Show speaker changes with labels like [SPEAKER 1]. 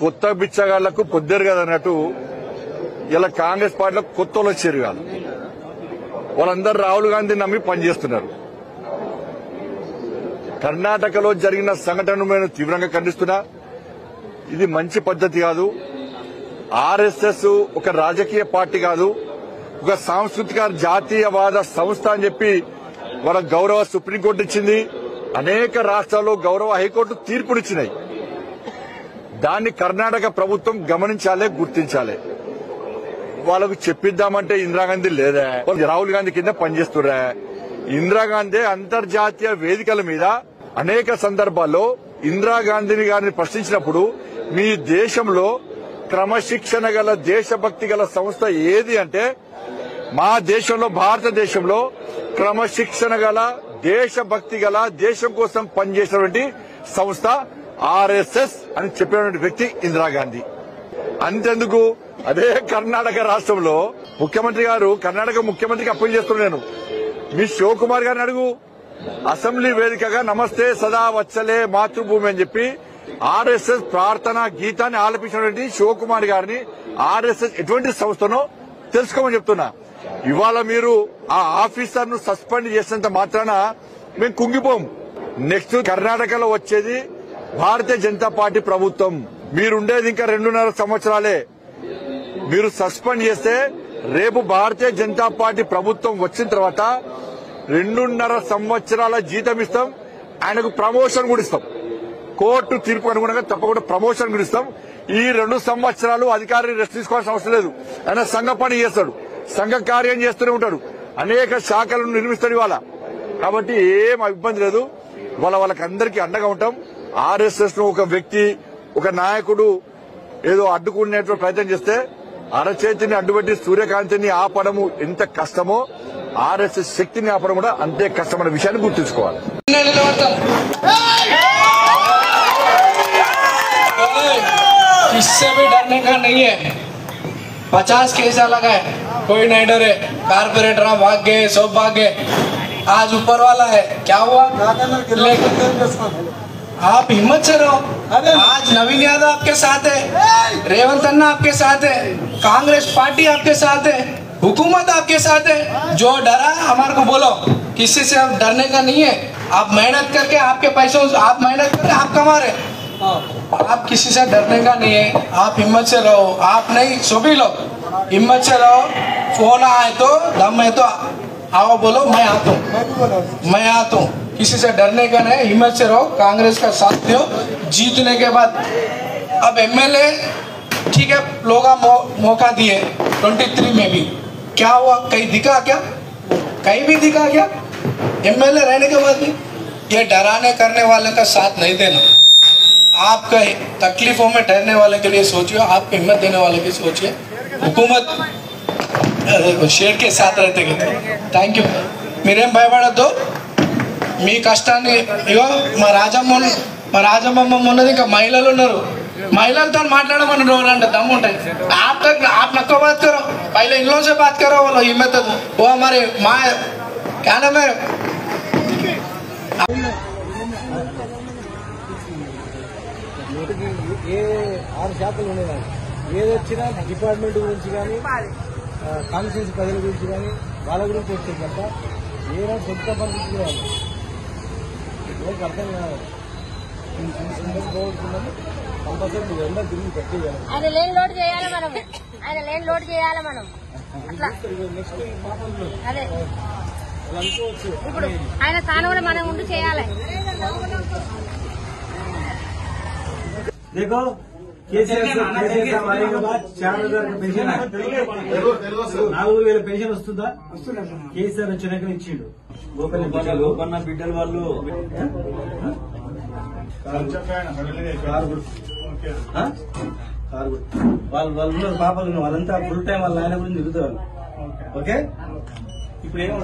[SPEAKER 1] కొత్త బిచ్చగాళ్లకు పొద్దురు కదా అన్నట్టు ఇలా కాంగ్రెస్ పార్టీలో కొత్త వాళ్ళు వచ్చారు కాదు. వాళ్ళందరూ రాహుల్ గాంధీని నమ్మి పనిచేస్తున్నారు. కర్ణాటకలో జరిగిన సంఘటనను నేను తీవ్రంగా ఖండిస్తున్నా. ఇది మంచి పద్ధతి కాదు. ఆర్ఎస్ఎస్ ఒక రాజకీయ పార్టీ కాదు, ఒక సాంస్కృతిక జాతీయవాద సంస్థ అని చెప్పి వాళ్ళ గౌరవ సుప్రీంకోర్టు ఇచ్చింది. అనేక రాష్ట్రాల్లో గౌరవ హైకోర్టు తీర్పునిచ్చినాయి. దాన్ని కర్ణాటక ప్రభుత్వం గమనించాలి, గుర్తించాలి. వాళ్ళకు చెప్పిద్దామంటే ఇందిరాగాంధీ లేదా, రాహుల్ గాంధీ కింద పనిచేస్తురా. ఇందిరాగాంధీ అంతర్జాతీయ వేదికల మీద అనేక సందర్భాల్లో ఇందిరాగాంధీని గారిని ప్రశ్నించినప్పుడు మీ దేశంలో క్రమశిక్షణ గల దేశభక్తి గల సంస్థ ఏది అంటే మా దేశంలో, భారతదేశంలో క్రమశిక్షణ గల దేశభక్తి గల దేశం కోసం పనిచేసినటువంటి సంస్థ ఆర్ఎస్ఎస్ అని చెప్పినటువంటి వ్యక్తి ఇందిరాగాంధీ. అంతెందుకు, అదే కర్ణాటక రాష్ట్రంలో ముఖ్యమంత్రి గారు, కర్ణాటక ముఖ్యమంత్రికి అప్పీల్ చేస్తున్నాను, మీ శివకుమార్ గారిని అడుగు. అసెంబ్లీ వేదికగా నమస్తే సదా వచ్చలే మాతృభూమి అని చెప్పి ఆర్ఎస్ఎస్ ప్రార్థన గీతాన్ని ఆలపించినటువంటి శివకుమార్ గారిని ఆర్ఎస్ఎస్ ఎటువంటి సంస్థనో తెలుసుకోమని చెప్తున్నా. ఇవాళ మీరు ఆ ఆఫీసర్ ను సస్పెండ్ చేసినంత మాత్రాన మేము కుంగిపోం. నెక్స్ట్ కర్ణాటకలో వచ్చేది భారతీయ జనతా పార్టీ ప్రభుత్వం. మీరుండేది ఇంకా 2.5 సంవత్సరాలే. మీరు సస్పెండ్ చేస్తే రేపు భారతీయ జనతా పార్టీ ప్రభుత్వం వచ్చిన తర్వాత 2.5 సంవత్సరాల జీతం ఇస్తాం, ఆయనకు ప్రమోషన్ కూడా ఇస్తాం. కోర్టు తీర్పు అనుగుణంగా తప్పకుండా ప్రమోషన్ కూడా ఇస్తాం. ఈ 2 సంవత్సరాలు అధికారి రెస్ట్ తీసుకోవాల్సిన అవసరం లేదు. ఆయన సంఘ పని చేస్తాడు, సంఘ కార్యం చేస్తూనే ఉంటాడు, అనేక శాఖలను నిర్మిస్తాడు ఇవాళ. కాబట్టి ఏం ఇబ్బంది లేదు. వాళ్ళకందరికీ అండగా ఉంటాం. ఆర్ఎస్ఎస్ ను ఒక వ్యక్తి, ఒక నాయకుడు ఏదో అడ్డుకునేటువంటి ప్రయత్నం చేస్తే అరచేతిని అడ్డుపెట్టి సూర్యకాంతిని ఆపడము ఎంత కష్టమో ఆర్ఎస్ఎస్ శక్తిని ఆపడం కూడా అంతే కష్టమైన విషయాన్ని గుర్తుంచుకోవాలి.
[SPEAKER 2] इससे भी डरने का नहीं है. 50 केस लगा है, कोई नहीं डरे. कारपोरेटर भाग गए, सब भाग गए. आज ऊपर वाला है, क्या हुआ? आप हिम्मत से रहो. आज नवीन यादव आपके साथ है, रेवंत अन्ना आपके साथ है, कांग्रेस पार्टी आपके साथ है, हुकूमत आपके साथ है. जो डरा हमारे को बोलो, किसी से आप डरने का नहीं है. आप मेहनत करके आपके पैसों आप मेहनत करके आप कमा रहे. आप किसी से डरने का नहीं है. आप हिम्मत से रहो. आप नहीं, सभी लोग हिम्मत से रहो. फोन आए तो दम है तो आओ, बोलो मैं आता हूँ, मैं आता हूँ. किसी से डरने का नहीं, हिम्मत से रहो. कांग्रेस का साथ दो. जीतने के बाद अब एमएलए ठीक है, लोग मौका दिए 23 में भी. क्या हुआ? कहीं दिखा क्या? कहीं भी दिखा क्या? एमएलए रहने के बाद भी ये डराने करने वाले का साथ नहीं देना. आपका तकलीफों में ठहरने वाले के लिए सोचिए, आपको हिम्मत देने वाले की सोचिए. हुकूमत शेर के साथ रहते गए. Thank you. మీరేం భయపడద్దు. మీ కష్టాన్ని ఇగో మా రాజమ్మ ఉన్నది. ఇంకా మహిళలు ఉన్నారు, महिलाओं माట్లాడమని అంటే दम ఉంటాయి. आप नको बात करो, पहले इन लोगों से बात करो. बोलो हिम्मत है. वो हमारे माँ क्या नाम है,
[SPEAKER 3] ఏ 6 శాఖలు ఉన్నాయి. ఏదొచ్చినా డిపార్ట్మెంట్ గురించి కానీ, కాన్స్టిట్యూన్సీ ప్రజల గురించి కానీ వాళ్ళ గురించి వచ్చింది తప్ప ఏదో సొంత పరిస్థితి కాదు. అర్థం కాదు. పోగొట్టుకున్నాము కంపల్సరీ మీరు అందరూ తిరిగి పెట్టేయాలి.
[SPEAKER 4] ఆయన లేని లోటు చేయాలి మనం, ఆయన లేని లోటు చేయాలి మనం.
[SPEAKER 3] నెక్స్ట్ పాపలు
[SPEAKER 4] అదే
[SPEAKER 3] అనుకోవచ్చు.
[SPEAKER 4] ఇప్పుడు ఆయన స్థానం కూడా మనం ఉండి చేయాలి.
[SPEAKER 3] देखो केसीआर साहब आने के बाद 4000 का पेंशन 4000 पेंशन వస్తుందా? కేసీఆర్ వచ్చినాక ఇచ్చిండు. గోపన్న బిడ్డల వాళ్ళు వాళ్ళు పాపలు వాళ్ళంతా ఫుల్ టైం వాళ్ళ ఆయన గురించి తిరుగుతారు. ఓకే, ఇప్పుడు ఏమో